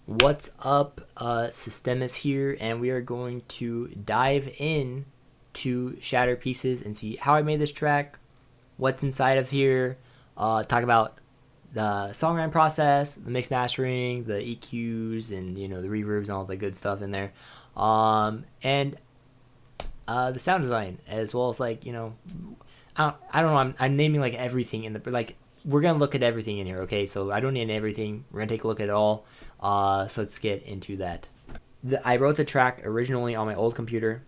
What's up? Systemus here, and we are going to dive in to Shatter Pieces and see how I made this track, what's inside of here, talk about the songwriting process, the mix mastering, the EQs, and the reverbs and all the good stuff in there, and the sound design as well as I don't know. I'm naming like everything in the like. We're gonna look at everything in here, okay? So I don't need everything. We're gonna take a look at it all. So let's get into that. I wrote the track originally on my old computer,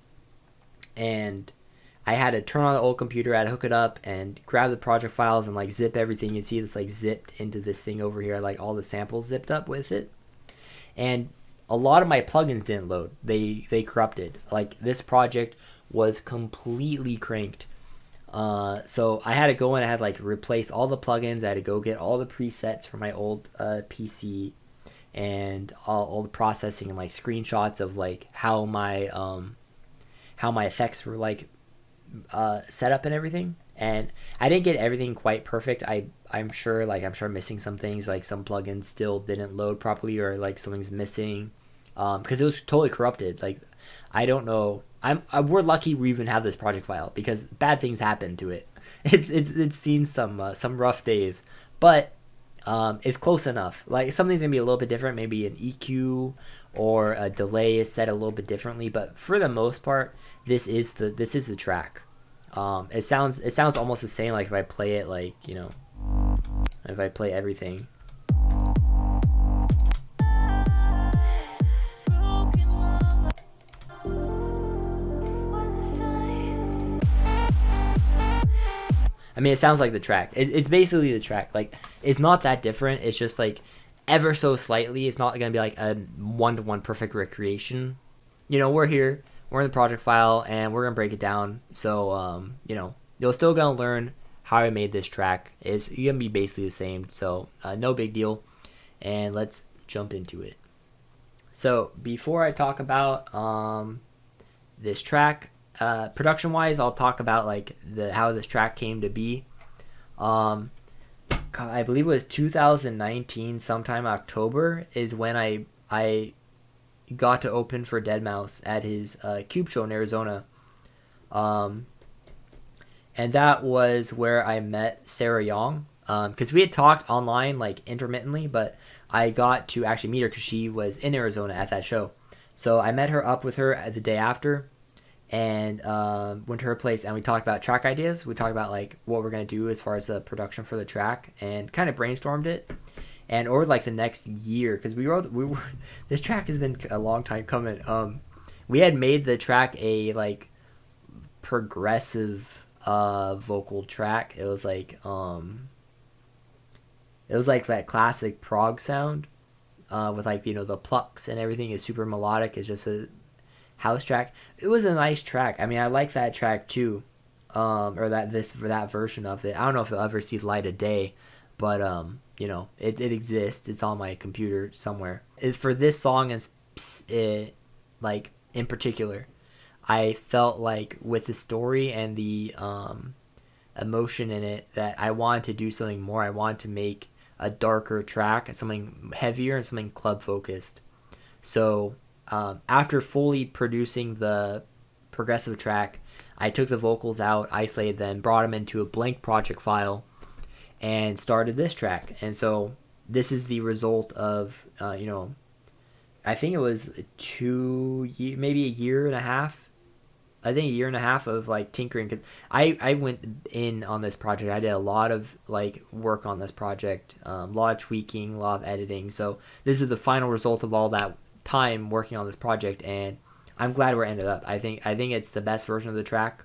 and I had to turn on the old computer. I had to hook it up and grab the project files and like zip everything. You see, it's like zipped into this thing over here, like all the samples zipped up with it. And a lot of my plugins didn't load. They corrupted. Like this project was completely cranked. So I had to go in. I had to like replace all the plugins. I had to go get all the presets for my old PC and all the processing and like screenshots of like how my effects were like set up and everything. And I didn't get everything quite perfect. I'm sure I'm missing some things, like some plugins still didn't load properly or like something's missing because it was totally corrupted. Like I don't know. We're lucky we even have this project file because bad things happen to it. It's seen some rough days, but it's close enough. Like something's gonna be a little bit different, maybe an EQ or a delay is set a little bit differently, but for the most part, this is the track. It sounds almost the same. Like if I play it, if I play everything. I mean, it sounds like the track. It's basically the track. Like, it's not that different. It's just like ever so slightly. It's not gonna be like a one-to-one perfect recreation. We're here. We're in the project file, and we're gonna break it down. So, you're still gonna learn how I made this track. It's gonna be basically the same. So, no big deal. And let's jump into it. So, before I talk about this track, production wise, I'll talk about like how this track came to be. I believe it was 2019, sometime October is when I got to open for Deadmau5 at his Cube show in Arizona. And that was where I met Sarah Yong, because we had talked online like intermittently, but I got to actually meet her because she was in Arizona at that show. So I met her up with her the day after, and went to her place, and we talked about track ideas. We talked about like what we're gonna do as far as the production for the track, and kind of brainstormed it. And over like the next year, because this track has been a long time coming. We had made the track a like progressive vocal track. It was like that classic prog sound with like the plucks and everything is super melodic. It's just a house track. It was a nice track. I mean, I like that track too, or that version of it. I don't know if it'll ever see the light of day, but it exists. It's on my computer somewhere. For this song, like in particular, I felt like with the story and the emotion in it that I wanted to do something more. I wanted to make a darker track, something heavier and something club focused. So after fully producing the progressive track, I took the vocals out, isolated them, brought them into a blank project file, and started this track. And so this is the result of, I think it was maybe a year and a half. I think a year and a half of like tinkering, because I went in on this project. I did a lot of like work on this project, a lot of tweaking, a lot of editing. So this is the final result of all that time working on this project, and I'm glad where it ended up. I think it's the best version of the track.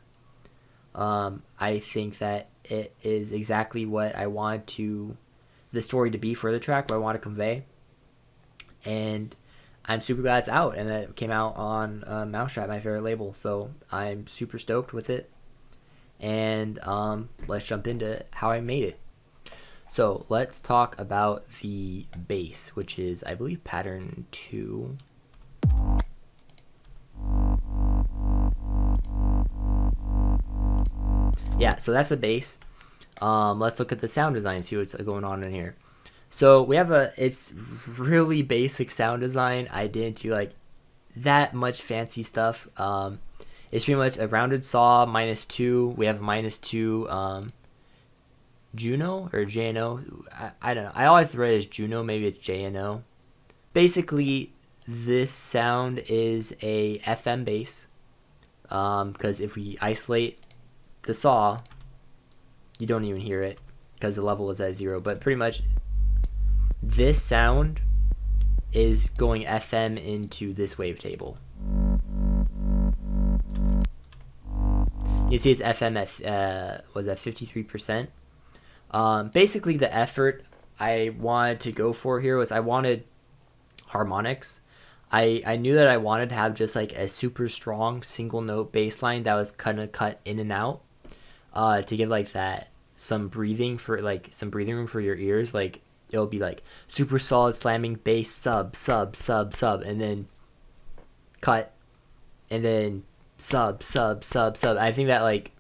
I think that it is exactly what I wanted the story to be for the track, what I want to convey, and I'm super glad it's out, and that it came out on Mousetrap, my favorite label. So I'm super stoked with it, and let's jump into how I made it. So let's talk about the bass, which is, I believe, pattern 2. Yeah, so that's the bass. Let's look at the sound design, see what's going on in here. So we have it's really basic sound design. I didn't do like that much fancy stuff. It's pretty much a rounded saw -2. We have -2 Juno or JNO. I don't know. I always read it as Juno. Maybe it's JNO. Basically, this sound is a FM bass. Because if we isolate the saw, you don't even hear it because the level is at 0. But pretty much, this sound is going FM into this wavetable. You see it's FM at was that 53%. Basically, the effort I wanted to go for here was I wanted harmonics. I knew that I wanted to have just like a super strong single note bass line that was kind of cut in and out, to give like that some breathing room for your ears. Like it'll be like super solid slamming bass sub, and then cut, and then sub. I think that like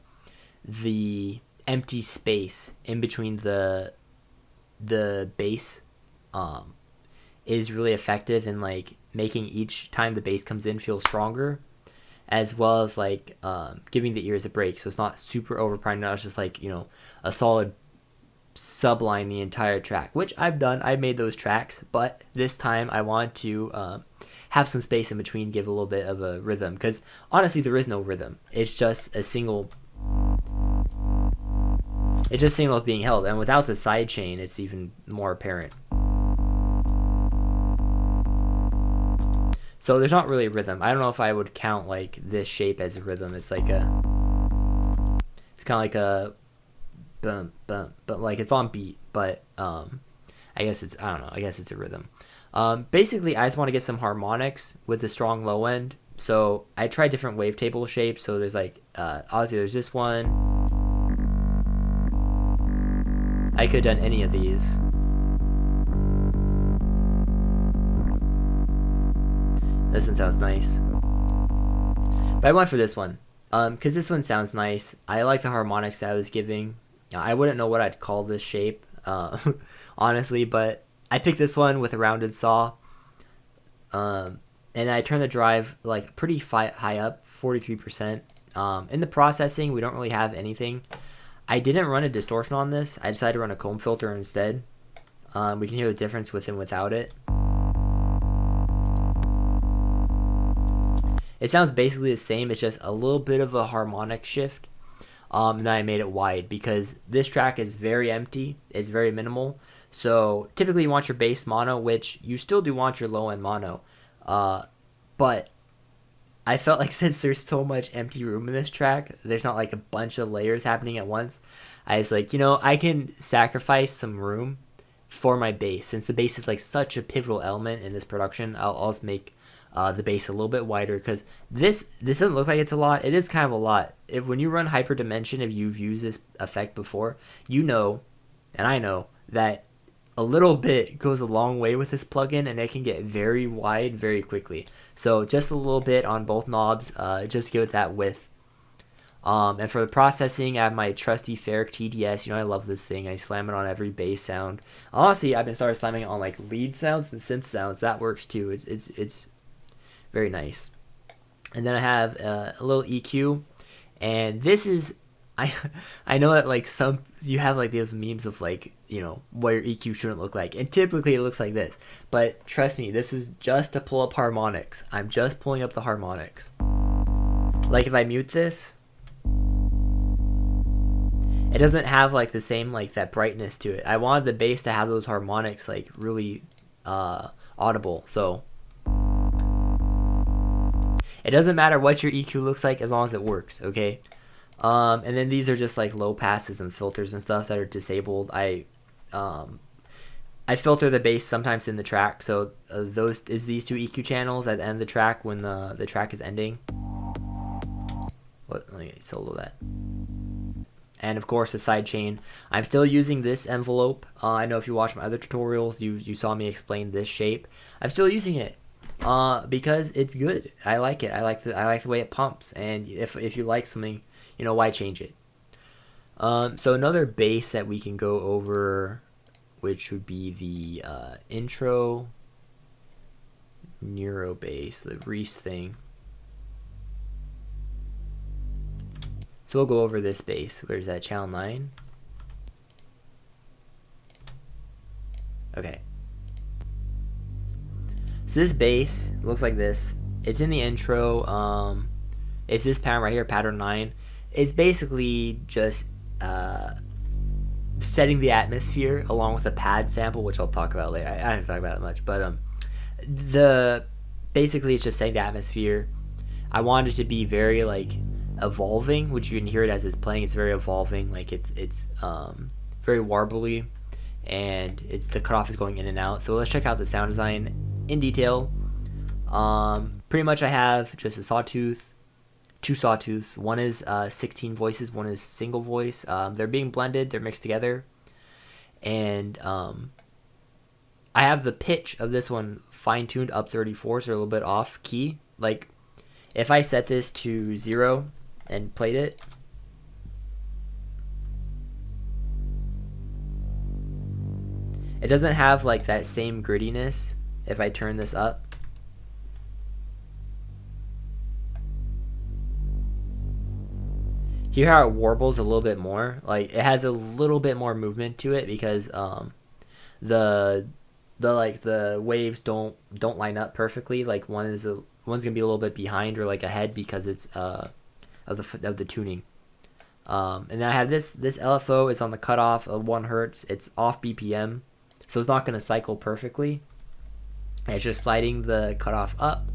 the empty space in between the bass is really effective in like making each time the bass comes in feel stronger, as well as like giving the ears a break, so it's not super overpowering. Now it's just like a solid subline the entire track, which I've done. I've made those tracks, but this time I want to have some space in between, give a little bit of a rhythm, because honestly there is no rhythm. It's just a single. It's just single being held, and without the side chain, it's even more apparent. So there's not really a rhythm. I don't know if I would count like this shape as a rhythm. It's like it's kind of like a bum, but like it's on beat. But I guess I don't know. I guess it's a rhythm. Basically, I just want to get some harmonics with a strong low end. So I tried different wavetable shapes. So there's like obviously there's this one. I could have done any of these. This one sounds nice. But I went for this one. Because this one sounds nice. I like the harmonics that I was giving. I wouldn't know what I'd call this shape, honestly, but I picked this one with a rounded saw. And I turned the drive like pretty high up, 43%. In the processing, we don't really have anything. I didn't run a distortion on this. I decided to run a comb filter instead. We can hear the difference with and without it. It sounds basically the same. It's just a little bit of a harmonic shift. And then I made it wide because this track is very empty. It's very minimal. So typically you want your bass mono, which you still do want your low end mono. But I felt like since there's so much empty room in this track, there's not like a bunch of layers happening at once. I was like, I can sacrifice some room for my bass. Since the bass is like such a pivotal element in this production, I'll just make the bass a little bit wider, because this doesn't look like it's a lot. It is kind of a lot. When you run hyperdimension, if you've used this effect before, you know, and I know, that a little bit goes a long way with this plugin, and it can get very wide very quickly. So just a little bit on both knobs, just give it that width. And for the processing, I have my trusty Ferric TDS. I love this thing. I slam it on every bass sound. Honestly, I've been started slamming it on like lead sounds and synth sounds. That works too. It's very nice. And then I have a little EQ, and this is I know that like you have like those memes of like what your EQ shouldn't look like, and typically it looks like this, but trust me, this is just to pull up harmonics. I'm just pulling up the harmonics. Like if I mute this, it doesn't have like the same like that brightness to it. I wanted the bass to have those harmonics like really audible, so it doesn't matter what your EQ looks like as long as it works, okay? And then these are just like low passes and filters and stuff that are disabled. I filter the bass sometimes in the track, so these two EQ channels at the end of the track when the track is ending. Let me solo that. And of course the side chain. I'm still using this envelope. I know if you watch my other tutorials, you saw me explain this shape. I'm still using it. Because it's good. I like it. I like the way it pumps. And if you like something, why change it? So another bass that we can go over which would be the intro neuro bass, the Reese thing. So we'll go over this bass. Where's that? Channel 9. Okay. So this bass looks like this. It's in the intro. It's this pattern right here, pattern 9. It's basically just setting the atmosphere along with a pad sample, which I'll talk about later. I didn't talk about it much, but basically it's just setting the atmosphere. I want it to be very like evolving, which you can hear it as it's playing. It's very evolving, like it's very warbly, and the cutoff is going in and out. So let's check out the sound design in detail. Pretty much I have just a sawtooth, two sawtooths. One is 16 voices, one is single voice. They're being blended, they're mixed together, and I have the pitch of this one fine-tuned up 34, so a little bit off key. Like if I set this to 0 and played it, it doesn't have like that same grittiness. If I turn this up, hear how it warbles a little bit more. Like it has a little bit more movement to it because the waves don't line up perfectly. Like one's gonna be a little bit behind or like ahead because it's of the tuning. And then I have this LFO is on the cutoff of 1 hertz. It's off BPM, so it's not gonna cycle perfectly. It's just sliding the cutoff up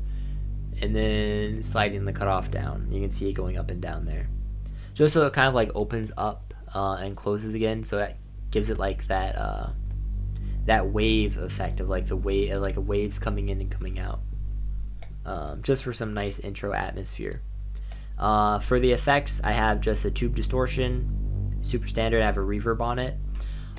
and then sliding the cutoff down. You can see it going up and down there. Just so it kind of like opens up and closes again, so that gives it like that wave effect of like waves coming in and coming out. Just for some nice intro atmosphere. For the effects, I have just a tube distortion, super standard. I have a reverb on it.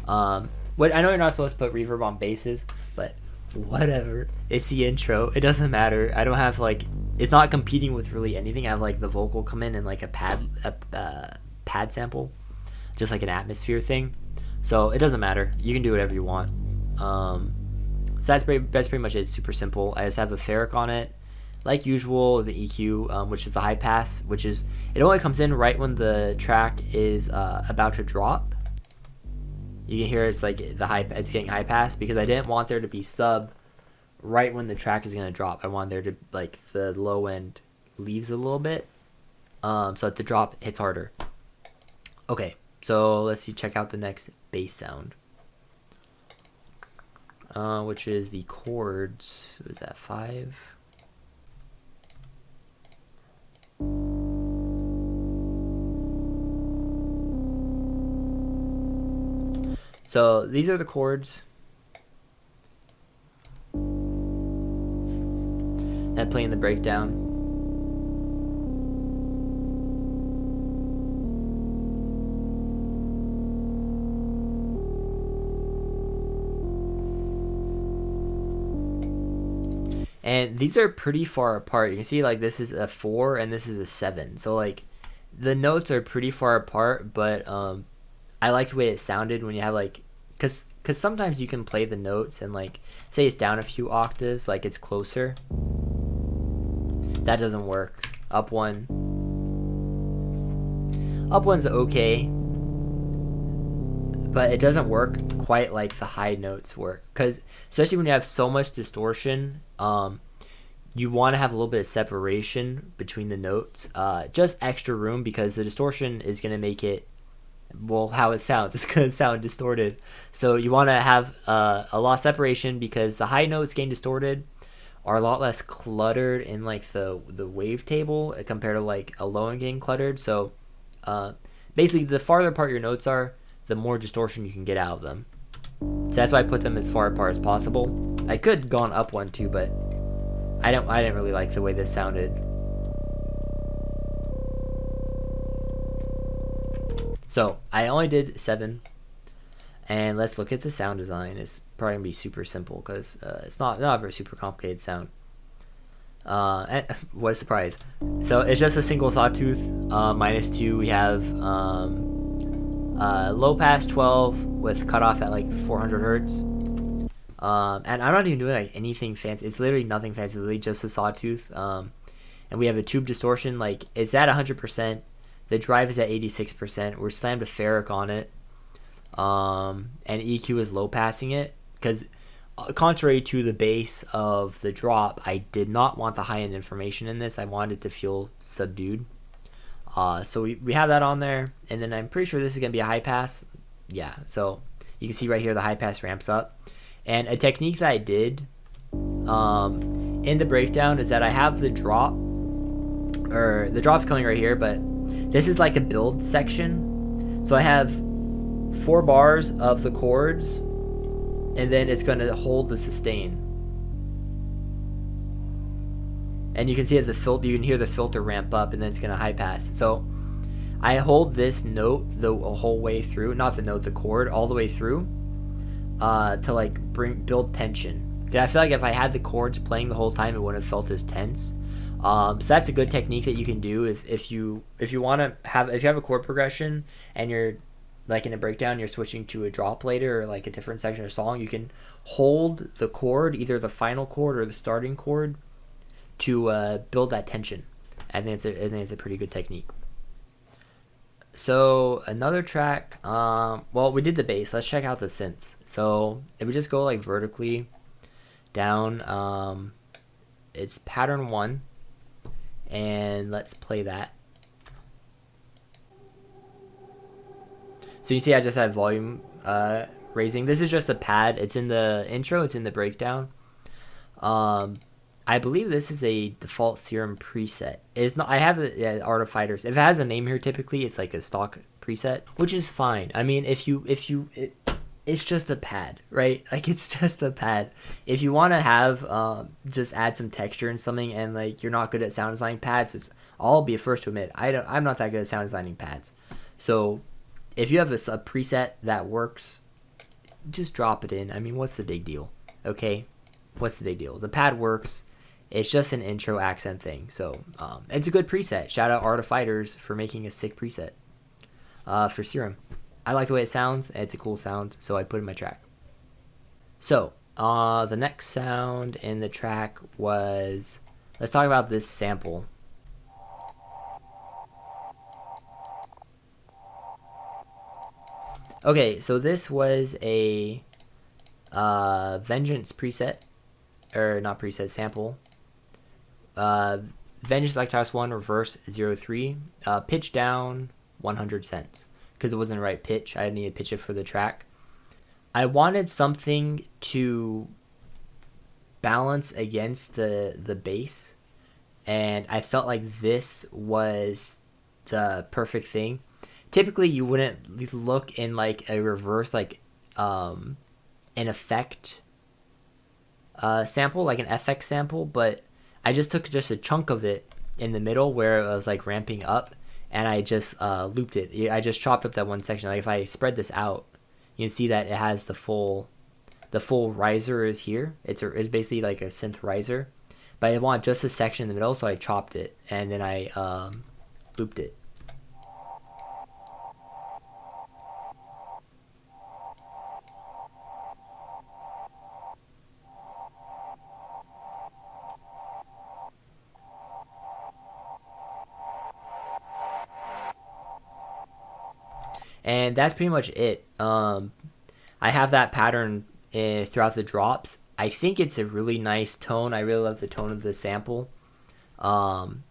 What I know you're not supposed to put reverb on basses, but whatever. It's the intro. It doesn't matter. I don't have like, it's not competing with really anything. I have like the vocal come in and like a pad sample, just like an atmosphere thing. So it doesn't matter. You can do whatever you want. So that's pretty much it. It's super simple. I just have a ferric on it, like usual. The EQ, which is the high pass, which is, it only comes in right when the track is about to drop. You can hear it's like it's getting high pass because I didn't want there to be sub right when the track is gonna drop. I want there to like the low end leaves a little bit, so that the drop hits harder. Okay, so let's check out the next bass sound, which is the chords. What is that, 5? So these are the chords that play in the breakdown. And these are pretty far apart. You can see like this is a 4 and this is a 7. So like the notes are pretty far apart, but I like the way it sounded when you have like, cause sometimes you can play the notes and like say it's down a few octaves, like it's closer. That doesn't work. Up one's okay, but it doesn't work quite like the high notes work. Cause especially when you have so much distortion, you want to have a little bit of separation between the notes, just extra room, because the distortion is gonna make it, well, how it sounds, it's going to sound distorted. So you want to have a lot of separation, because the high notes getting distorted are a lot less cluttered in like the wavetable compared to like a low end getting cluttered. So basically the farther apart your notes are, the more distortion you can get out of them. So that's why I put them as far apart as possible. I could have gone up one too, but I didn't really like the way this sounded. So I only did 7, and let's look at the sound design. It's probably gonna be super simple because it's not a very super complicated sound. And what a surprise! So it's just a single sawtooth, -2. We have low pass 12 with cutoff at like 400 hertz. And I'm not even doing like anything fancy. It's literally nothing fancy. It's literally just a sawtooth. And we have a tube distortion. Like, it's at 100%. The drive is at 86%. We're slammed a ferric on it. And EQ is low passing it. Because contrary to the bass of the drop, I did not want the high-end information in this. I wanted it to feel subdued. So we have that on there. And then I'm pretty sure this is going to be a high pass. Yeah, so you can see right here the high pass ramps up. And a technique that I did in the breakdown is that I have the drop, or the drop's coming right here, but this is like a build section. So I have 4 bars of the chords, and then it's going to hold the sustain. And you can see that you can hear the filter ramp up, and then it's going to high pass. So I hold this note the whole way through, not the note, the chord, all the way through. To like build tension. I feel like if I had the chords playing the whole time, it wouldn't have felt as tense. So that's a good technique that you can do if you want to have, if you have a chord progression and you're like in a breakdown, you're switching to a drop later or like a different section of song, you can hold the chord, either the final chord or the starting chord, to build that tension. I think it's a pretty good technique. So another track, well, we did the bass. Let's check out the synths. So if we just go like vertically down, it's pattern 1, and let's play that. So you see I just had volume raising. This is just a pad. It's in the intro, it's in the breakdown. I believe this is a default Serum preset. It's not. I have it, Art of Fighters. If it has a name here, typically it's like a stock preset, which is fine. I mean, it's just a pad, right? Like, it's just a pad. If you want to have just add some texture and something, and like you're not good at sound designing pads, I'll be the first to admit I'm not that good at sound designing pads. So if you have a preset that works, just drop it in. I mean, what's the big deal? Okay, what's the big deal? The pad works. It's just an intro accent thing. So it's a good preset. Shout out Art of Fighters for making a sick preset for Serum. I like the way it sounds. It's a cool sound, so I put it in my track. So the next sound in the track was, let's talk about this sample. Okay, so this was a Vengeance preset, or not preset, sample. Vengeance Electronis 1 reverse 03, pitch down 100 cents, because it wasn't the right pitch. I needed to pitch it for the track. I wanted something to balance against the bass, and I felt like this was the perfect thing. Typically you wouldn't look in like a reverse, like an effect sample, like an FX sample, but I just took just a chunk of it in the middle where it was like ramping up, and I just looped it. I just chopped up that one section. Like if I spread this out, you can see that it has the full riser is here. It's basically like a synth riser, but I want just a section in the middle, so I chopped it and then I looped it. And that's pretty much it. I have that pattern throughout the drops. I think it's a really nice tone. I really love the tone of the sample. And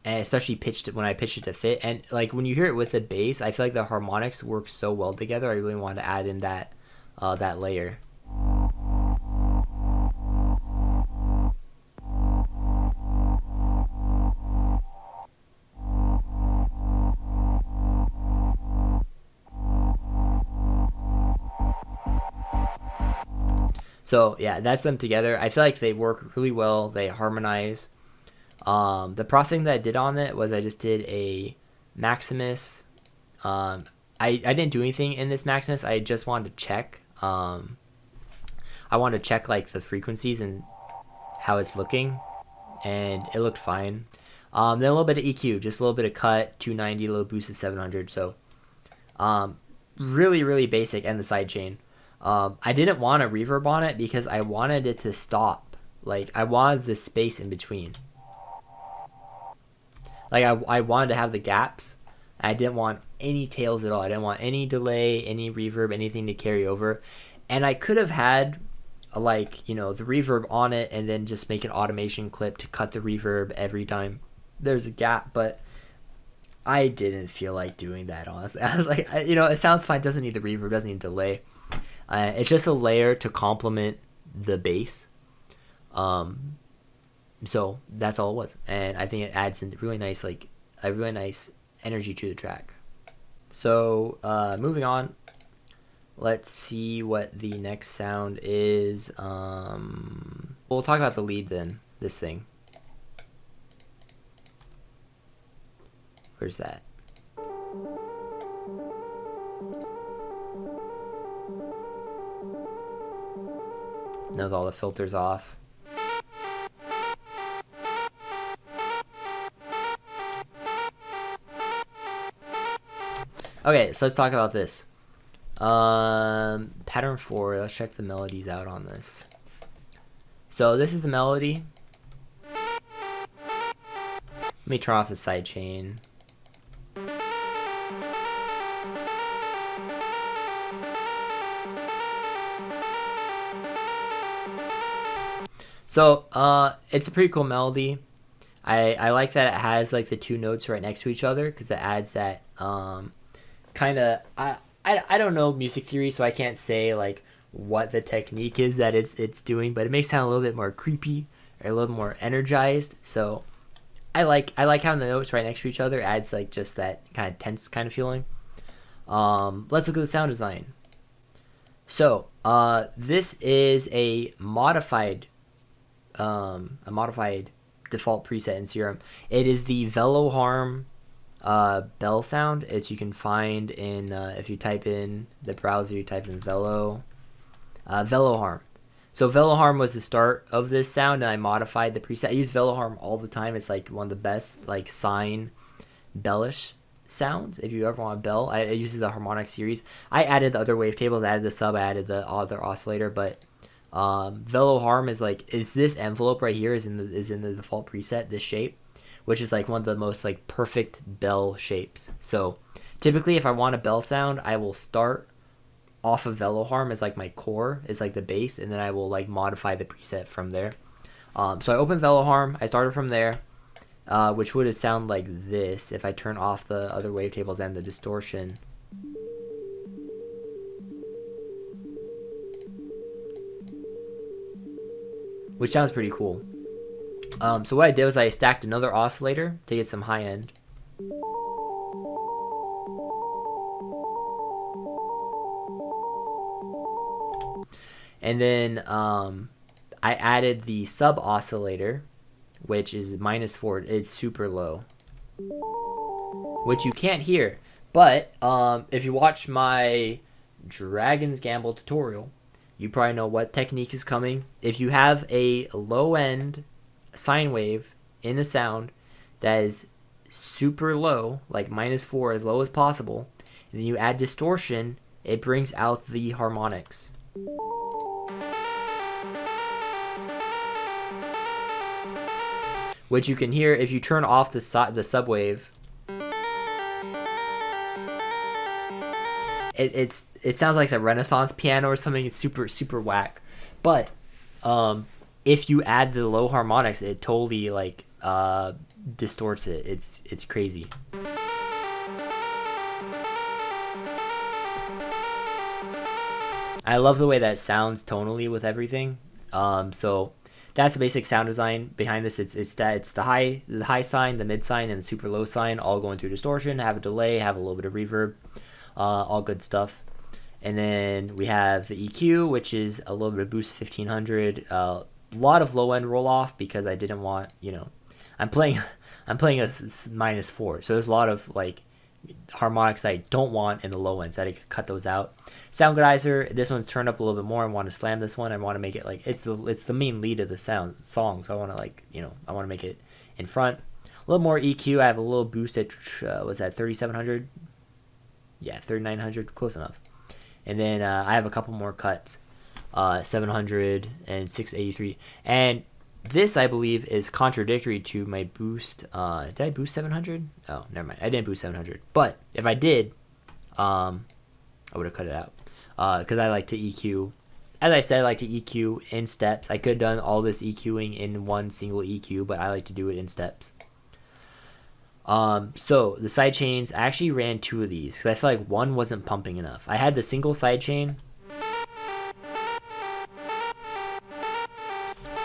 especially when I pitched it to fit. And like when you hear it with the bass, I feel like the harmonics work so well together. I really want to add in that layer. So yeah, that's them together. I feel like they work really well. They harmonize. The processing that I did on it was I just did a Maximus. I didn't do anything in this Maximus. I just wanted to check. I wanted to check like the frequencies and how it's looking, and it looked fine. Then a little bit of EQ, just a little bit of cut, 290, a little boost of 700. So Really, really basic, and the sidechain. I didn't want a reverb on it because I wanted it to stop. Like, I wanted the space in between. Like, I wanted to have the gaps. I didn't want any tails at all. I didn't want any delay, any reverb, anything to carry over. And I could have had, like, you know, the reverb on it and then just make an automation clip to cut the reverb every time there's a gap. But I didn't feel like doing that, honestly. I was like, you know, it sounds fine. Doesn't need the reverb, doesn't need delay. It's just a layer to complement the bass. So that's all it was, and I think it adds a really nice energy to the track. So moving on, let's see what the next sound is. We'll talk about the lead then. This thing. Where's that? Now with all the filters off. Okay, so let's talk about this. Pattern 4, let's check the melodies out on this. So this is the melody. Let me turn off the sidechain. So it's a pretty cool melody. I like that it has like the two notes right next to each other because it adds that kind of I don't know music theory, so I can't say like what the technique is that it's doing, but it makes it sound a little bit more creepy or a little more energized. So I like having the notes right next to each other. It adds like just that kind of tense kind of feeling. Let's look at the sound design. So this is a modified default preset in Serum. It is the Veloharm bell sound. It's you can find in if you type in the browser, you type in Veloharm. So Veloharm was the start of this sound, and I modified the preset. I use Veloharm all the time. It's like one of the best like sine bellish sounds. If you ever want a bell, it uses the harmonic series. I added the other wavetables, I added the sub, I added the other oscillator, but Veloharm is this envelope right here is in the default preset, this shape, which is like one of the most like perfect bell shapes. So typically if I want a bell sound, I will start off of Veloharm as like my core, is like the bass, and then I will like modify the preset from there. So I opened Veloharm, I started from there, which would sound like this if I turn off the other wavetables and the distortion. Which sounds pretty cool. So what I did was I stacked another oscillator to get some high end. And then I added the sub oscillator, which is -4. It's super low, which you can't hear. But if you watch my Dragon's Gamble tutorial, you probably know what technique is coming. If you have a low end sine wave in a sound that is super low, like -4, as low as possible, and then you add distortion, it brings out the harmonics. Which you can hear if you turn off the subwave. It sounds like a Renaissance piano or something. It's super whack. But if you add the low harmonics, it totally like distorts it. It's crazy. I love the way that sounds tonally with everything. So that's the basic sound design behind this. It's the high sine, the mid sine, and the super low sine all going through distortion, have a delay, have a little bit of reverb, all good stuff. And then we have the EQ, which is a little bit of boost 1500, a lot of low end roll off because I didn't want, I'm playing a -4, so there's a lot of like harmonics I don't want in the low end, so I could cut those out. Sound Godizer, this one's turned up a little bit more. I want to slam this one. I want to make it like it's the main lead of the song, so I want to I want to make it in front. A little more EQ. I have a little boost at was that 3700. Yeah, 3900, close enough. And then I have a couple more cuts, 700 and 683. And this, I believe, is contradictory to my boost. Did I boost 700? Oh, never mind. I didn't boost 700. But if I did, I would have cut it out. Because I like to EQ. As I said, I like to EQ in steps. I could have done all this EQing in one single EQ, but I like to do it in steps. So the side chains, I actually ran 2 of these because I feel like one wasn't pumping enough. I had the single side chain,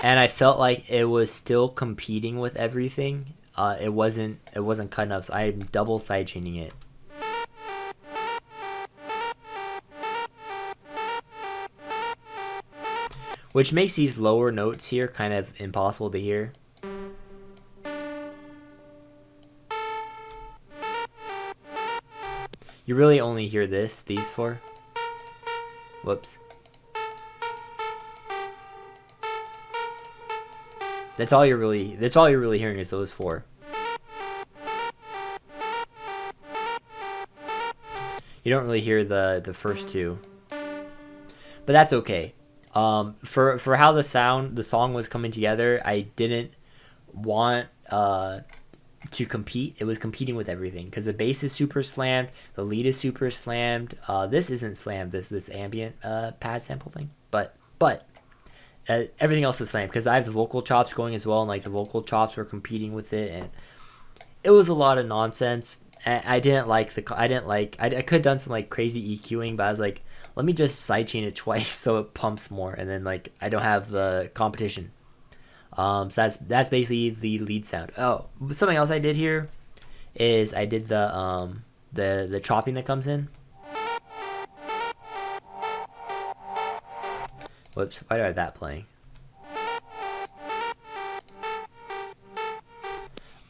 and I felt like it was still competing with everything. It wasn't cut enough, so I'm double side chaining it. Which makes these lower notes here kind of impossible to hear. You really only hear these 4. Whoops. That's all you're really hearing is those 4. You don't really hear the first 2. But that's okay. For how the song was coming together, I didn't want to compete. It was competing with everything because the bass is super slammed, the lead is super slammed. This isn't slammed. This ambient pad sample thing, but everything else is slammed because I have the vocal chops going as well, and like the vocal chops were competing with it, and it was a lot of nonsense. I didn't like I could have done some like crazy EQing, but I was like, let me just sidechain it twice so it pumps more, and then like I don't have the competition. So that's basically the lead sound. Oh, something else I did here is I did the chopping that comes in. Whoops, why do I have that playing?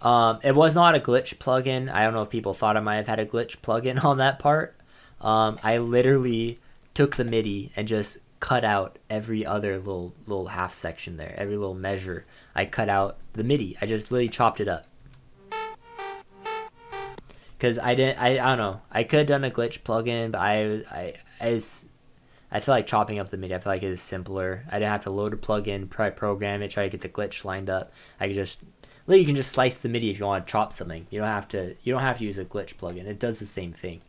It was not a glitch plugin. I don't know if people thought I might have had a glitch plugin on that part. I literally took the MIDI and just cut out every other little half section there, every little measure. I cut out the MIDI. I just literally chopped it up. Cause I don't know. I could have done a glitch plugin, but I feel like chopping up the MIDI. I feel like it is simpler. I didn't have to load a plugin, program it, try to get the glitch lined up. I could just, you can just slice the MIDI if you want to chop something. You don't have to use a glitch plugin. It does the same thing.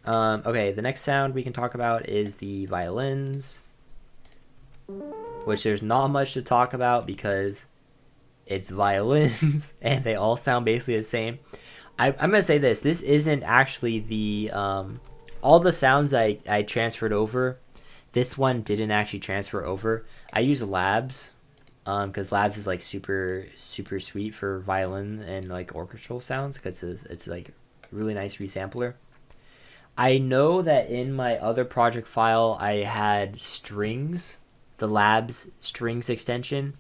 Okay, the next sound we can talk about is the violins, which there's not much to talk about because it's violins and they all sound basically the same. I'm gonna say this isn't actually the all the sounds I transferred over. This one didn't actually transfer over. I use Labs because Labs is like super sweet for violin and like orchestral sounds because it's like really nice resampler. I know that in my other project file I had strings, the Labs strings extension.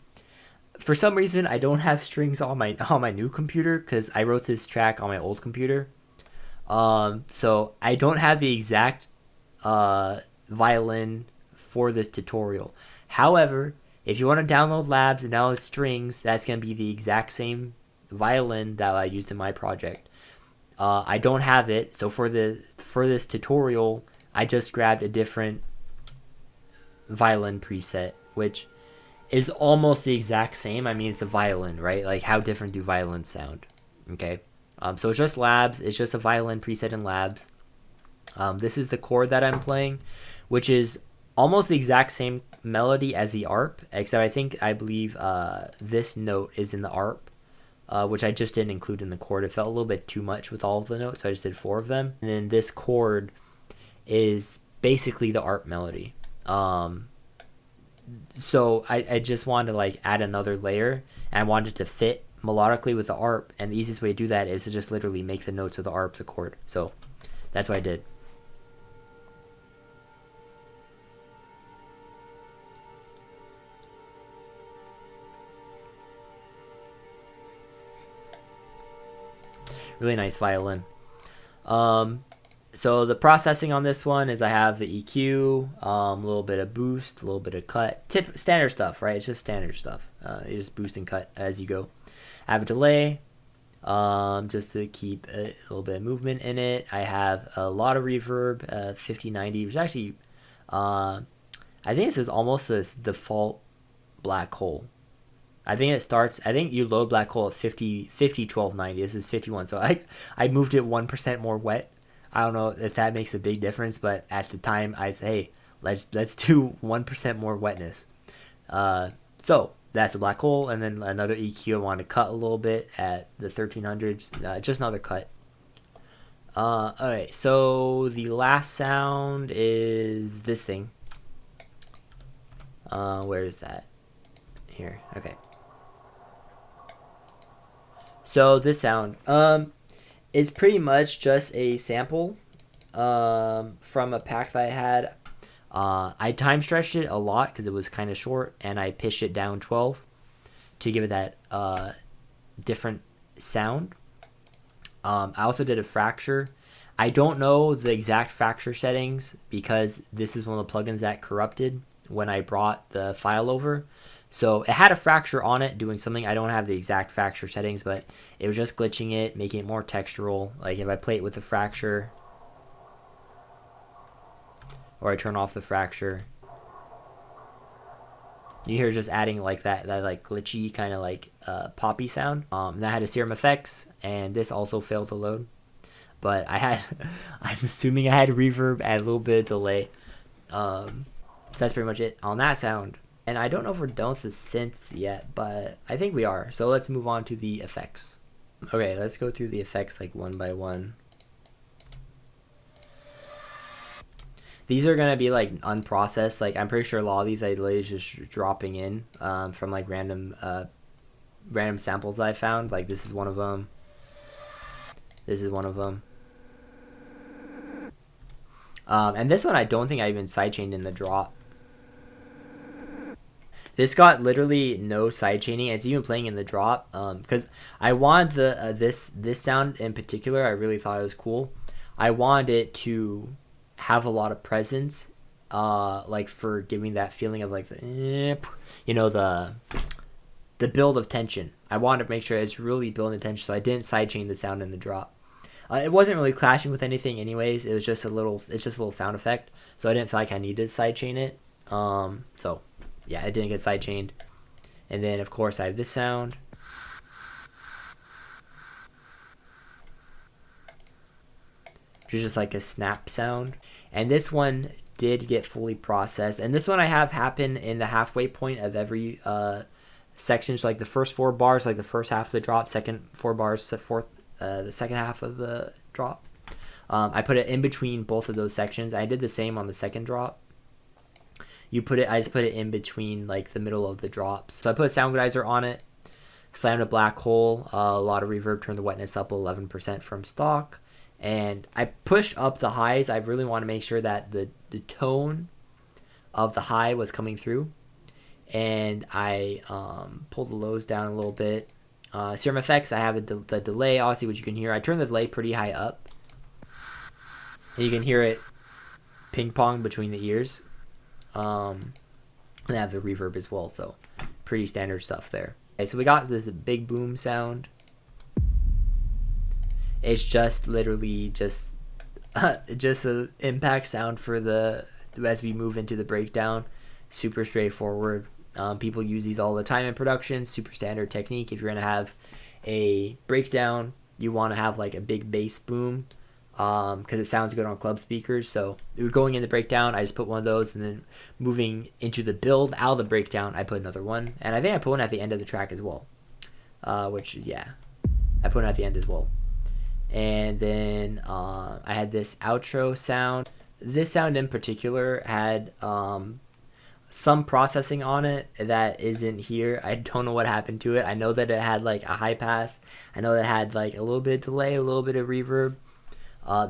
For some reason I don't have strings on my new computer because I wrote this track on my old computer. So I don't have the exact violin for this tutorial. However, if you want to download Labs and download strings, that's going to be the exact same violin that I used in my project. I don't have it, so for this tutorial, I just grabbed a different violin preset, which is almost the exact same. I mean, it's a violin, right? Like, how different do violins sound? Okay, so it's just Labs. It's just a violin preset in Labs. This is the chord that I'm playing, which is almost the exact same melody as the ARP, except I believe this note is in the ARP. Which I just didn't include in the chord. It felt a little bit too much with all of the notes, so I just did 4 of them. And then this chord is basically the ARP melody. So I just wanted to like add another layer, and I wanted to fit melodically with the ARP, and the easiest way to do that is to just literally make the notes of the ARP the chord. So that's what I did. Really nice violin. So the processing on this one is I have the EQ, a little bit of boost, a little bit of cut, standard stuff, right? It's just standard stuff. You just boost and cut as you go. I have a delay, just to keep a little bit of movement in it. I have a lot of reverb, 5090, which actually, I think this is almost this default black hole. I think it starts, I think you load black hole at 50 1290. This is 51, so I moved it 1% more wet. I don't know if that makes a big difference, but at the time I said, hey, let's do 1% more wetness. So that's the black hole, and then another EQ I want to cut a little bit at the 1300s, just another cut. Alright, so the last sound is this thing. Where is that? Here, okay. So this sound is pretty much just a sample from a pack that I had. I time stretched it a lot because it was kind of short, and I pitched it down 12 to give it that different sound. I also did a fracture. I don't know the exact fracture settings because this is one of the plugins that corrupted when I brought the file over. So it had a fracture on it doing something. I don't have the exact fracture settings, but it was just glitching it, making it more textural. Like if I play it with the fracture, or I turn off the fracture, you hear just adding like that like glitchy kind of like poppy sound. And I had a Serum Effects, and this also failed to load. But I had, I'm assuming I had reverb and a little bit of delay. So that's pretty much it on that sound. And I don't know if we're done with the synths yet, but I think we are. So let's move on to the effects. Okay, let's go through the effects like one by one. These are going to be like unprocessed. Like I'm pretty sure a lot of these I literally just dropping in from like random samples I found. Like this is one of them. This is one of them. And this one I don't think I even sidechained in the drop. This got literally no sidechaining. It's even playing in the drop because I wanted the this sound in particular. I really thought it was cool. I wanted it to have a lot of presence, like for giving that feeling of like the, you know, the build of tension. I wanted to make sure it's really building tension, so I didn't sidechain the sound in the drop. It wasn't really clashing with anything, anyways. It was just a little. It's just a little sound effect, so I didn't feel like I needed to sidechain it. So yeah, it didn't get sidechained. And then of course I have this sound. Which is just like a snap sound. And this one did get fully processed. And this one I have happen in the halfway point of every section. So like the first 4 bars, like the first half of the drop, second 4 bars, the second half of the drop. I put it in between both of those sections. I did the same on the second drop. I just put it in between like the middle of the drops. So I put a sound geyser on it, slammed a black hole, a lot of reverb, turned the wetness up 11% from stock, and I pushed up the highs. I really want to make sure that the tone of the high was coming through, and I pulled the lows down a little bit. Serum Effects, I have the delay, obviously, which you can hear. I turned the delay pretty high up, and you can hear it ping pong between the ears. And I have the reverb as well, so pretty standard stuff there. Okay, so we got this big boom sound. It's just literally just an impact sound for as we move into the breakdown. Super straightforward. People use these all the time in production. Super standard technique. If you're gonna have a breakdown, you want to have like a big bass boom. Because it sounds good on club speakers. So going in the breakdown, I just put one of those, and then moving into the build out of the breakdown, I put another one, and I think I put one at the end of the track as well, which is, yeah, I put one at the end as well. And then I had this outro sound. This sound in particular had some processing on it that isn't here. I don't know what happened to it. I know that it had like a high pass. I know that it had like a little bit of delay, a little bit of reverb.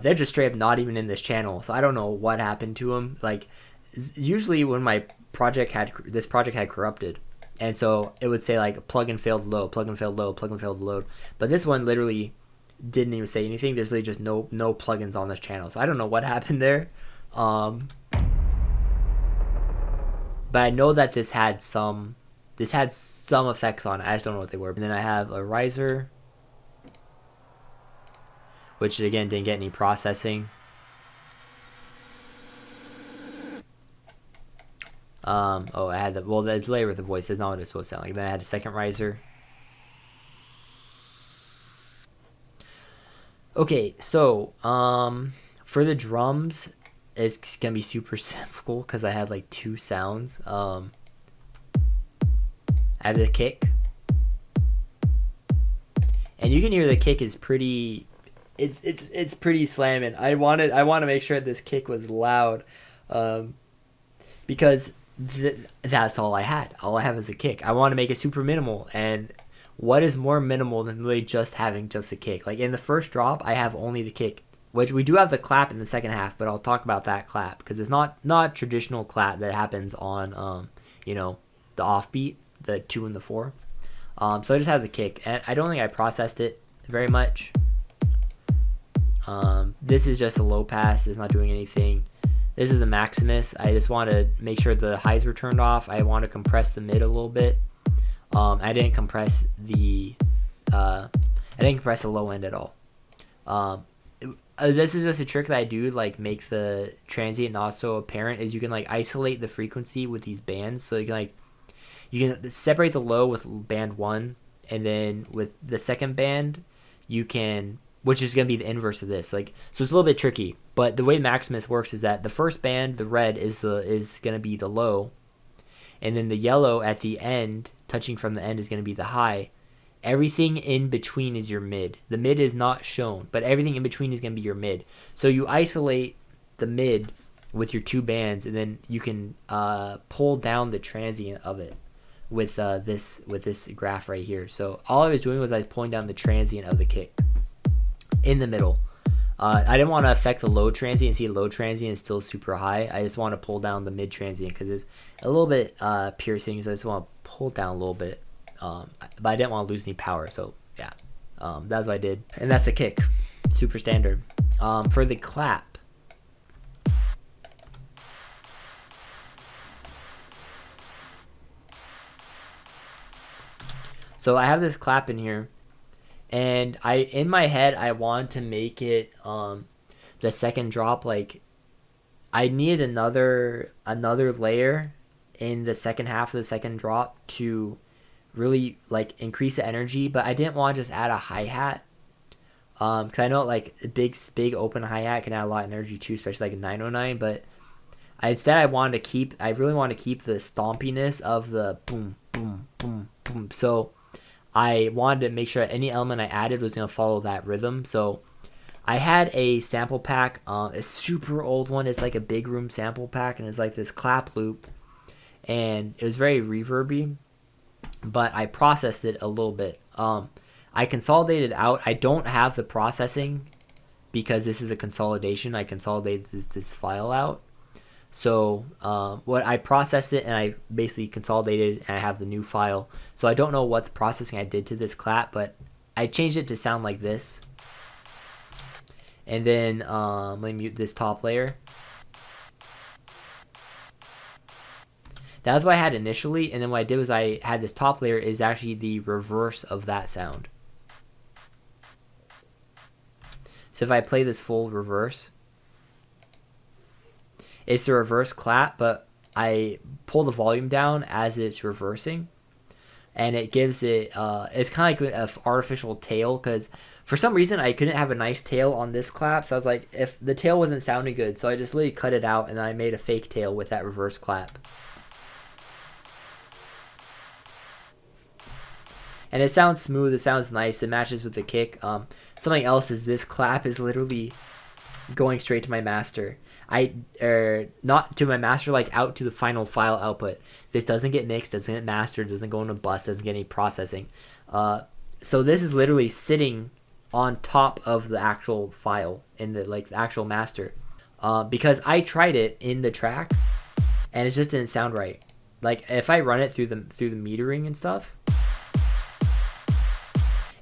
They're just straight up not even in this channel, so I don't know what happened to them. Like, usually when this project had corrupted, and so it would say like plugin failed load, plugin failed load, plugin failed load. But this one literally didn't even say anything. There's literally just no plugins on this channel, so I don't know what happened there. But I know that this had some effects on it. I just don't know what they were. And then I have a riser. which again didn't get any processing. Oh, I had the, well, that's layer with the voice. That's not what it's supposed to sound like. Then I had a second riser. Okay, so for the drums, it's gonna be super simple because I had like two sounds. I have the kick, and you can hear the kick is pretty. It's pretty slamming. I want to make sure this kick was loud, because that's all I had. All I have is a kick. I want to make it super minimal, and what is more minimal than really just having just a kick? Like in the first drop, I have only the kick, which we do have the clap in the second half, but I'll talk about that clap because it's not traditional clap that happens on the offbeat, the 2 and the 4. So I just have the kick, and I don't think I processed it very much. This is just a low pass. It's not doing anything. This is a Maximus. I just want to make sure the highs were turned off. I want to compress the mid a little bit. I didn't compress the low end at all. This is just a trick that I do, like make the transient not so apparent. Is you can like isolate the frequency with these bands, so you can separate the low with band 1, and then with the second band, you can, which is gonna be the inverse of this. Like, so it's a little bit tricky. But the way Maximus works is that the first band, the red, is gonna be the low, and then the yellow at the end, touching from the end, is gonna be the high. Everything in between is your mid. The mid is not shown, but everything in between is gonna be your mid. So you isolate the mid with your two bands, and then you can pull down the transient of it with this graph right here. So all I was doing was I was pulling down the transient of the kick in the middle. I didn't want to affect the low transient. See, low transient is still super high. I just want to pull down the mid transient because it's a little bit piercing, so I just want to pull down a little bit. But I didn't want to lose any power, so yeah, that's what I did. And that's the kick, super standard. For the clap, so I have this clap in here, and in my head I wanted to make it the second drop, like I needed another layer in the second half of the second drop to really like increase the energy, but I didn't want to just add a hi-hat, because I know like a big open hi-hat can add a lot of energy too, especially like a 909. But I really wanted to keep the stompiness of the boom boom boom boom. So I wanted to make sure any element I added was going to follow that rhythm. So I had a sample pack, a super old one. It's like a big room sample pack, and it's like this clap loop, and it was very reverby, but I processed it a little bit. I consolidated out. I don't have the processing because this is a consolidation. I consolidated this file out. So what I processed it, and I basically consolidated, and I have the new file. So I don't know what processing I did to this clap, but I changed it to sound like this. And then let me mute this top layer. That's what I had initially, and then what I did was I had this top layer is actually the reverse of that sound. So if I play this full reverse, it's the reverse clap, but I pull the volume down as it's reversing, and it gives it, it's kind of like an artificial tail, because for some reason I couldn't have a nice tail on this clap, so I was like, if the tail wasn't sounding good, so I just literally cut it out, and then I made a fake tail with that reverse clap. And it sounds smooth, it sounds nice, it matches with the kick. Something else is this clap is literally going straight to my master. Not to my master, like out to the final file output. This doesn't get mixed, doesn't get mastered, doesn't go in a bus, doesn't get any processing. So this is literally sitting on top of the actual file in the actual master. Because I tried it in the track, and it just didn't sound right. Like if I run it through the metering and stuff,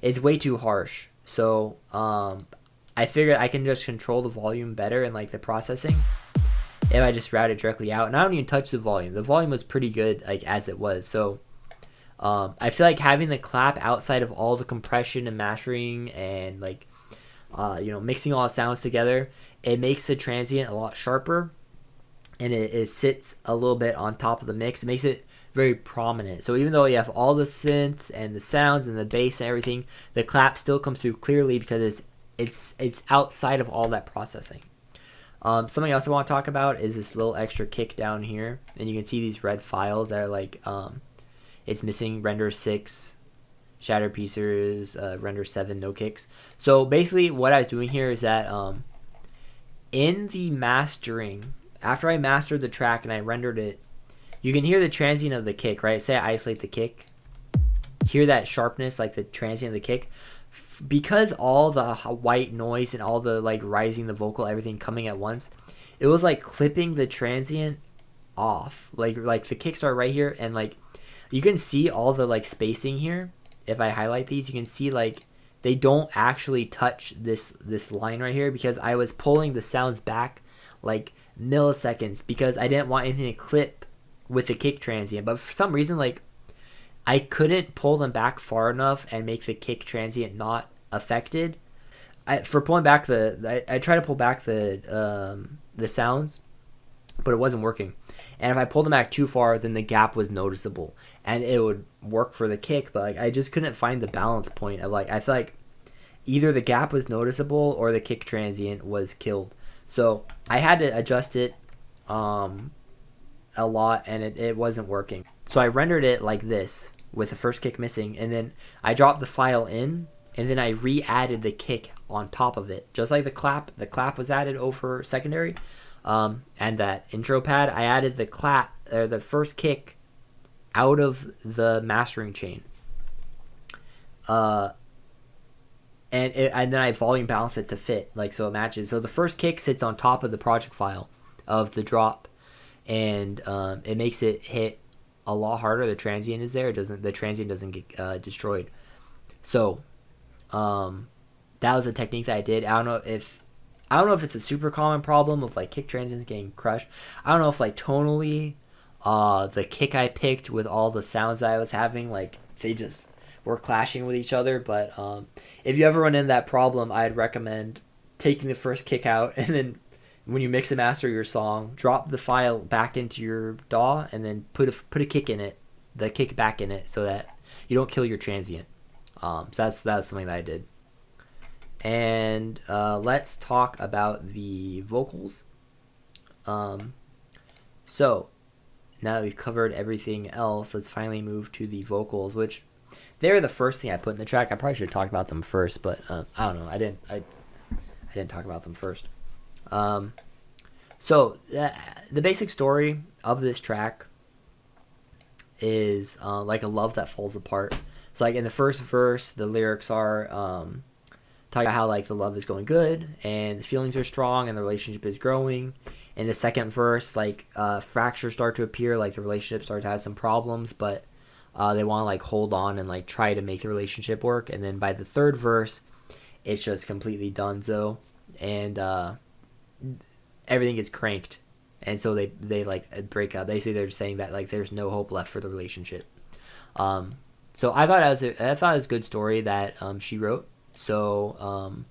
it's way too harsh. So I figured I can just control the volume better and like the processing if I just route it directly out. And I don't even touch the volume. The volume was pretty good like as it was. So I feel like having the clap outside of all the compression and mastering and like mixing all the sounds together, it makes the transient a lot sharper, and it sits a little bit on top of the mix. It makes it very prominent. So even though you have all the synth and the sounds and the bass and everything, the clap still comes through clearly because it's outside of all that processing. Something else I want to talk about is this little extra kick down here, and you can see these red files that are like it's missing render 6, shatter pieces, render 7, no kicks. So basically what I was doing here is that in the mastering, after I mastered the track and I rendered it, you can hear the transient of the kick, right? Say I isolate the kick, hear that sharpness, like the transient of the kick. Because all the white noise and all the like rising the vocal, everything coming at once, it was like clipping the transient off. Like the kick start right here, and like you can see all the like spacing here. If I highlight these, you can see like they don't actually touch this line right here, because I was pulling the sounds back like milliseconds because I didn't want anything to clip with the kick transient. But for some reason, like I couldn't pull them back far enough and make the kick transient not affected. I tried to pull back the sounds, but it wasn't working. And if I pulled them back too far, then the gap was noticeable, and it would work for the kick. But like I just couldn't find the balance point of like, I feel like either the gap was noticeable or the kick transient was killed. So I had to adjust it a lot, and it wasn't working. So I rendered it like this with the first kick missing, and then I dropped the file in, and then I re-added the kick on top of it, just like the clap. The clap was added over secondary, and that intro pad, I added the clap or the first kick out of the mastering chain, and then I volume balanced it to fit, like so it matches. So the first kick sits on top of the project file of the drop, and it makes it hit a lot harder. The transient is there. The transient doesn't get destroyed. So that was a technique that I did. I don't know if it's a super common problem of like kick transients getting crushed. I don't know if like tonally the kick I picked with all the sounds that I was having, like they just were clashing with each other. But if you ever run into that problem, I'd recommend taking the first kick out, and then when you mix and master your song, drop the file back into your DAW, and then put a kick in it, the kick back in it, so that you don't kill your transient. So that's something that I did. And let's talk about the vocals. So now that we've covered everything else, let's finally move to the vocals, which they're the first thing I put in the track. I probably should have talked about them first, but I don't know. I didn't talk about them first. So the basic story of this track is like a love that falls apart. So like in the first verse, the lyrics are talking about how like the love is going good and the feelings are strong and the relationship is growing. In the second verse, like fractures start to appear, like the relationship starts to have some problems, but they want to like hold on and like try to make the relationship work. And then by the third verse, it's just completely donezo, and everything gets cranked, and so they like break up. Basically, they're just saying that like there's no hope left for the relationship. So I thought it was a good story that she wrote. So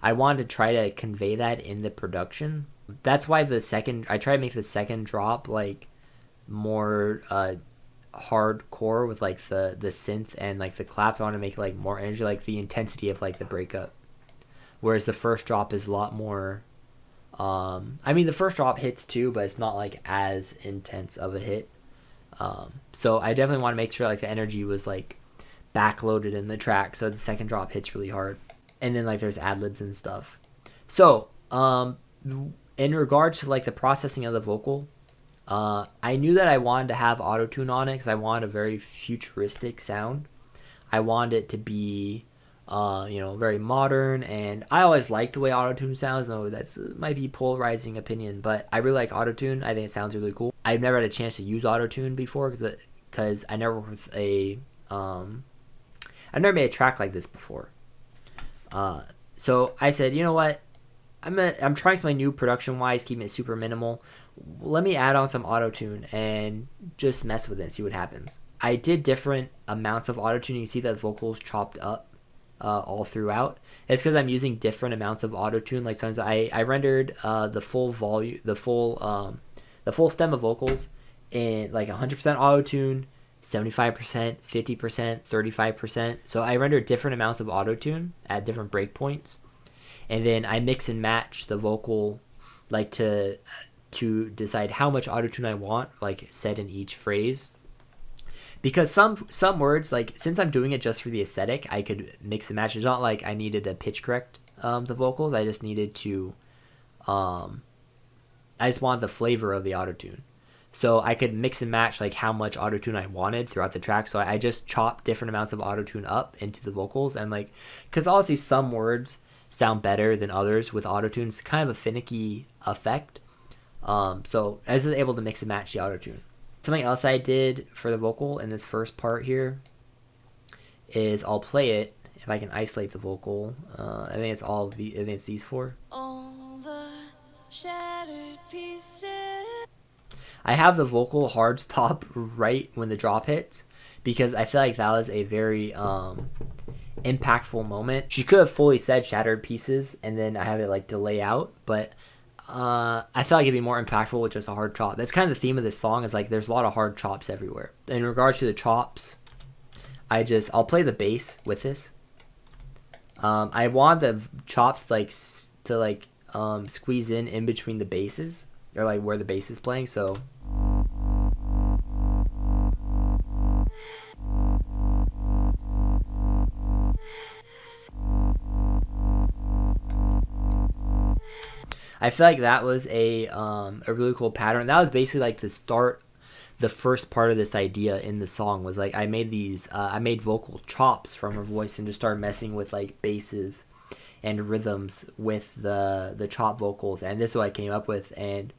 I wanted to try to convey that in the production. That's why I try to make the second drop like more hardcore with like the synth and like the claps. I want to make like more energy, like the intensity of like the breakup. Whereas the first drop is a lot more. I mean, the first drop hits too, but it's not like as intense of a hit. So I definitely want to make sure like the energy was like backloaded in the track, so the second drop hits really hard, and then like there's ad libs and stuff. So in regards to like the processing of the vocal, I knew that I wanted to have auto-tune on it because I wanted a very futuristic sound. I wanted it to be very modern, and I always liked the way auto-tune sounds. No, that's might be polarizing opinion, but I really like auto-tune. I think it sounds really cool. I've never had a chance to use auto-tune before because I never worked with I've never made a track like this before. So I said, you know what? I'm trying something new production-wise, keeping it super minimal. Let me add on some auto-tune and just mess with it and see what happens. I did different amounts of auto-tune. You can see that the vocals chopped up all throughout. It's because I'm using different amounts of auto tune. Like sometimes I rendered the full volume, the full stem of vocals in like 100% auto tune, 75%, 50%, 35%. So I rendered different amounts of auto tune at different breakpoints, and then I mix and match the vocal, like to decide how much auto tune I want, like set in each phrase. Because some words, like since I'm doing it just for the aesthetic, I could mix and match. It's not like I needed to pitch correct the vocals. I just needed to, I just want the flavor of the autotune. So I could mix and match like how much autotune I wanted throughout the track. So I just chopped different amounts of autotune up into the vocals, and like, because obviously some words sound better than others with autotune. It's kind of a finicky effect. So I was able to mix and match the autotune. Something else I did for the vocal in this first part here is I'll play it if I can isolate the vocal. I think it's I think it's these four. All the shattered pieces. I have the vocal hard stop right when the drop hits because I feel like that was a very impactful moment. She could have fully said shattered pieces and then I have it like delay out, but I feel like it'd be more impactful with just a hard chop. That's kind of the theme of this song, is like there's a lot of hard chops everywhere. In regards to the chops, I'll play the bass with this. I want the chops like to like squeeze in between the basses, or like where the bass is playing. So I feel like that was a really cool pattern. That was basically like the first part of this idea in the song was like I made vocal chops from her voice and just started messing with like basses and rhythms with the chop vocals, and this is what I came up with, and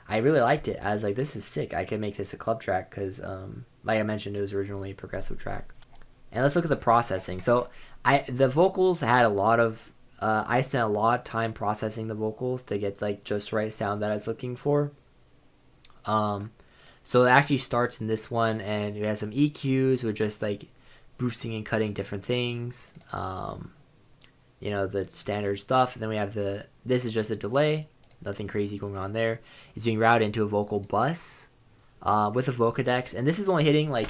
I really liked it. I was like, this is sick. I could make this a club track because, like I mentioned, it was originally a progressive track. And let's look at the processing. So the vocals had a lot of I spent a lot of time processing the vocals to get like just right sound that I was looking for. So it actually starts in this one, and it has some EQs with just like boosting and cutting different things. The standard stuff. And then we have this is just a delay, nothing crazy going on there. It's being routed into a vocal bus with a vocodex, and this is only hitting like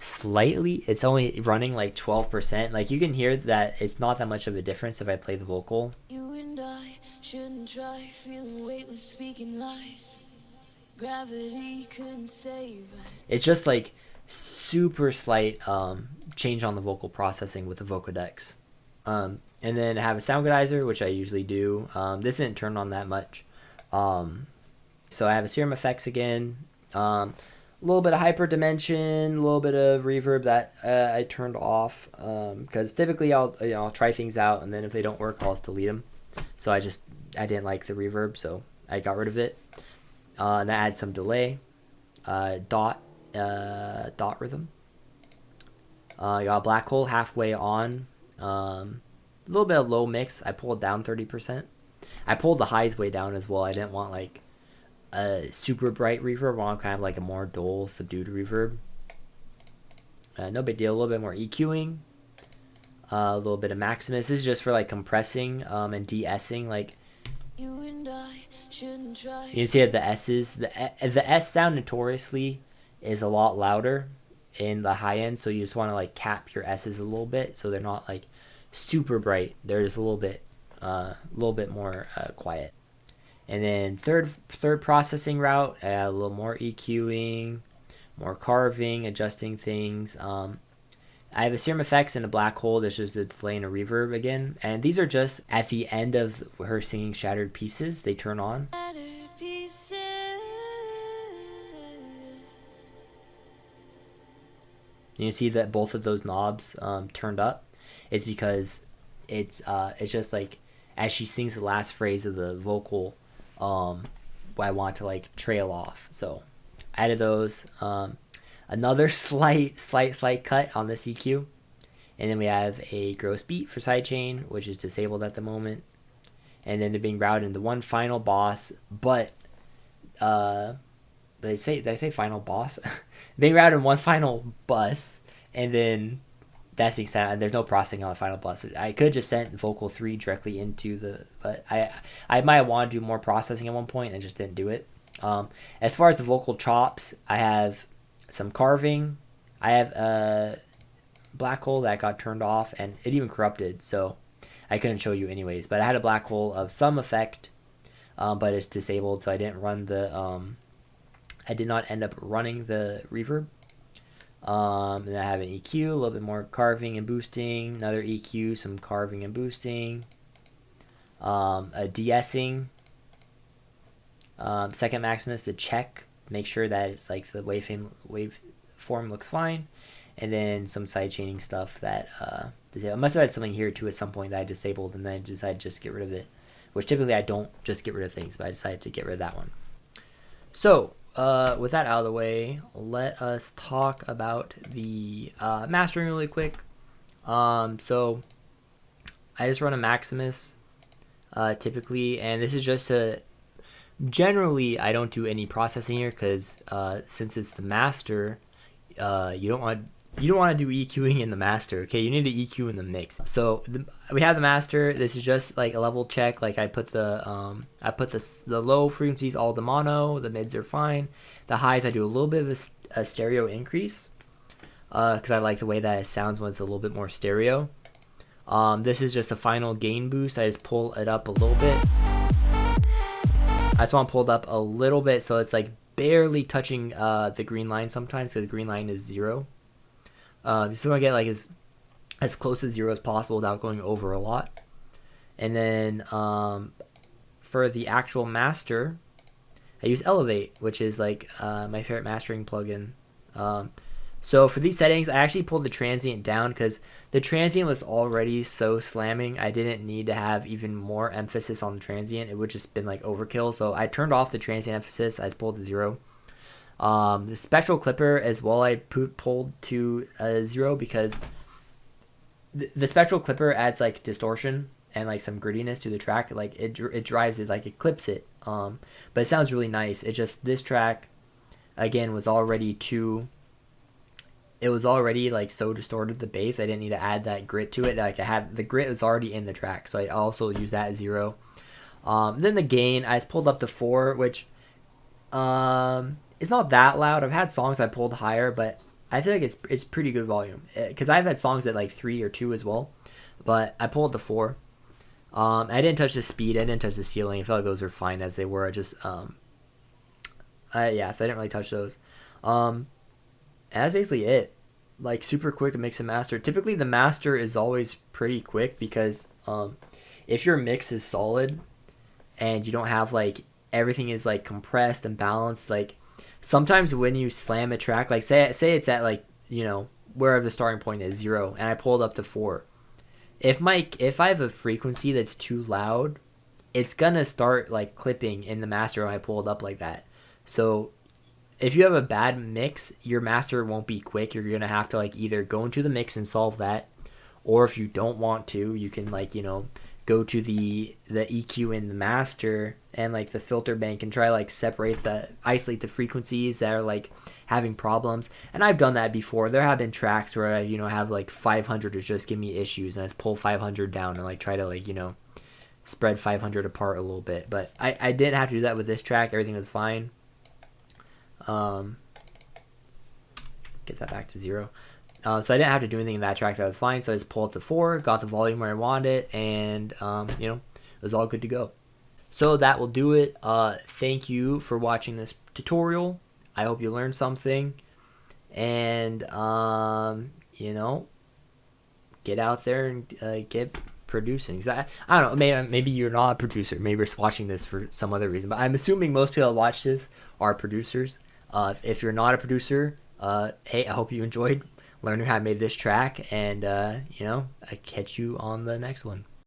slightly. It's only running like 12%. Like you can hear that it's not that much of a difference if I play the vocal. You and I shouldn't try feeling weightless, speaking lies. Gravity couldn't save us. It's just like super slight change on the vocal processing with the vocodex. And then I have a sound godizer, which I usually do. This didn't turn on that much. So I have a serum effects again. A little bit of hyperdimension, a little bit of reverb that I turned off because typically I'll try things out, and then if they don't work, I'll just delete them. So I didn't like the reverb, so I got rid of it. And I add some delay, dot rhythm. You got a black hole halfway on. A little bit of low mix. I pulled down 30%. I pulled the highs way down as well. I didn't want like a super bright reverb. I want kind of like a more dull, subdued reverb. No big deal. A little bit more EQing. A little bit of Maximus. This is just for like compressing and de-essing. Like you and I shouldn't try. You can see that the S's, the S sound notoriously is a lot louder in the high end, so you just want to like cap your S's a little bit so they're not like super bright. They're just a little bit more quiet. And then third processing route, a little more EQing, more carving, adjusting things. I have a serum effects and a black hole. That's just a delay and a reverb again. And these are just at the end of her singing Shattered Pieces. They turn on. Shattered pieces. You see that both of those knobs turned up. It's because it's just like as she sings the last phrase of the vocal, I want to like trail off. So I added those. Another slight cut on this EQ, and then we have a gross beat for sidechain, which is disabled at the moment, and then they're being routed into one final boss. But did I say final boss? Being routed in one final bus, and then that's being said, there's no processing on the Final Plus. I could just send vocal 3 directly into the, but I might want to do more processing at one point and just didn't do it. As far as the vocal chops, I have some carving. I have a black hole that got turned off, and it even corrupted, so I couldn't show you anyways. But I had a black hole of some effect, but it's disabled, so I didn't run the, I did not end up running the reverb. And I have an EQ, a little bit more carving and boosting, another EQ, some carving and boosting, a de-essing, second Maximus, the check, make sure that it's like the waveform looks fine, and then some sidechaining stuff that I must have had something here too at some point that I disabled, and then I decided to just get rid of it, which typically I don't just get rid of things, but I decided to get rid of that one. So with that out of the way, let us talk about the mastering really quick. So I just run a Maximus typically, and this is just to, generally I don't do any processing here because since it's the master, you don't want to do EQing in the master. Okay, you need to EQ in the mix. So we have the master. This is just like a level check. Like I put the low frequencies all the mono. The mids are fine. The highs I do a little bit of a stereo increase because I like the way that it sounds when it's a little bit more stereo. This is just a final gain boost. I just pull it up a little bit. I just want to pull it up a little bit so it's like barely touching the green line sometimes, because the green line is 0. Just want to get like as close to 0 as possible without going over a lot. And then for the actual master, I use Elevate, which is like my favorite mastering plugin. So for these settings, I actually pulled the transient down because the transient was already so slamming. I didn't need to have even more emphasis on the transient. It would just been like overkill. So I turned off the transient emphasis. I just pulled to 0. The spectral clipper as well, I pulled to 0 because the spectral clipper adds like distortion and like some grittiness to the track. Like it drives it, like it clips it. But it sounds really nice. It just, this track again was already too, it was already like so distorted, the bass. I didn't need to add that grit to it. Like I had, the grit was already in the track, so I also use that at 0. Then the gain, I just pulled up to 4, which it's not that loud. I've had songs I pulled higher, but I feel like it's pretty good volume, because I've had songs at like 3 or 2 as well, but I pulled to 4. I didn't touch the speed. I didn't touch the ceiling. I felt like those were fine as they were. I just so I didn't really touch those. And that's basically it. Like super quick mix and master. Typically the master is always pretty quick because if your mix is solid and you don't have like everything is like compressed and balanced, like sometimes when you slam a track, like say it's at like, you know, wherever the starting point is 0 and I pulled up to 4. If I have a frequency that's too loud, it's gonna start like clipping in the master when I pull it up like that. So if you have a bad mix, your master won't be quick. You're gonna have to like either go into the mix and solve that, or if you don't want to, you can like, you know, go to the EQ in the master and like the filter bank and try like isolate the frequencies that are like having problems. And I've done that before. There have been tracks where I, you know, have like 500 to just give me issues, and I just pull 500 down and like try to like, you know, spread 500 apart a little bit. But I didn't have to do that with this track. Everything was fine. Get that back to 0. So I didn't have to do anything in that track. That was fine. So I just pulled up to 4, got the volume where I wanted it, and you know, it was all good to go. So that will do it. Thank you for watching this tutorial. I hope you learned something, and you know, get out there and get producing. 'Cause I don't know, maybe you're not a producer. Maybe you're watching this for some other reason, but I'm assuming most people that watch this are producers. If you're not a producer, hey, I hope you enjoyed learning how I made this track, and you know, I catch you on the next one.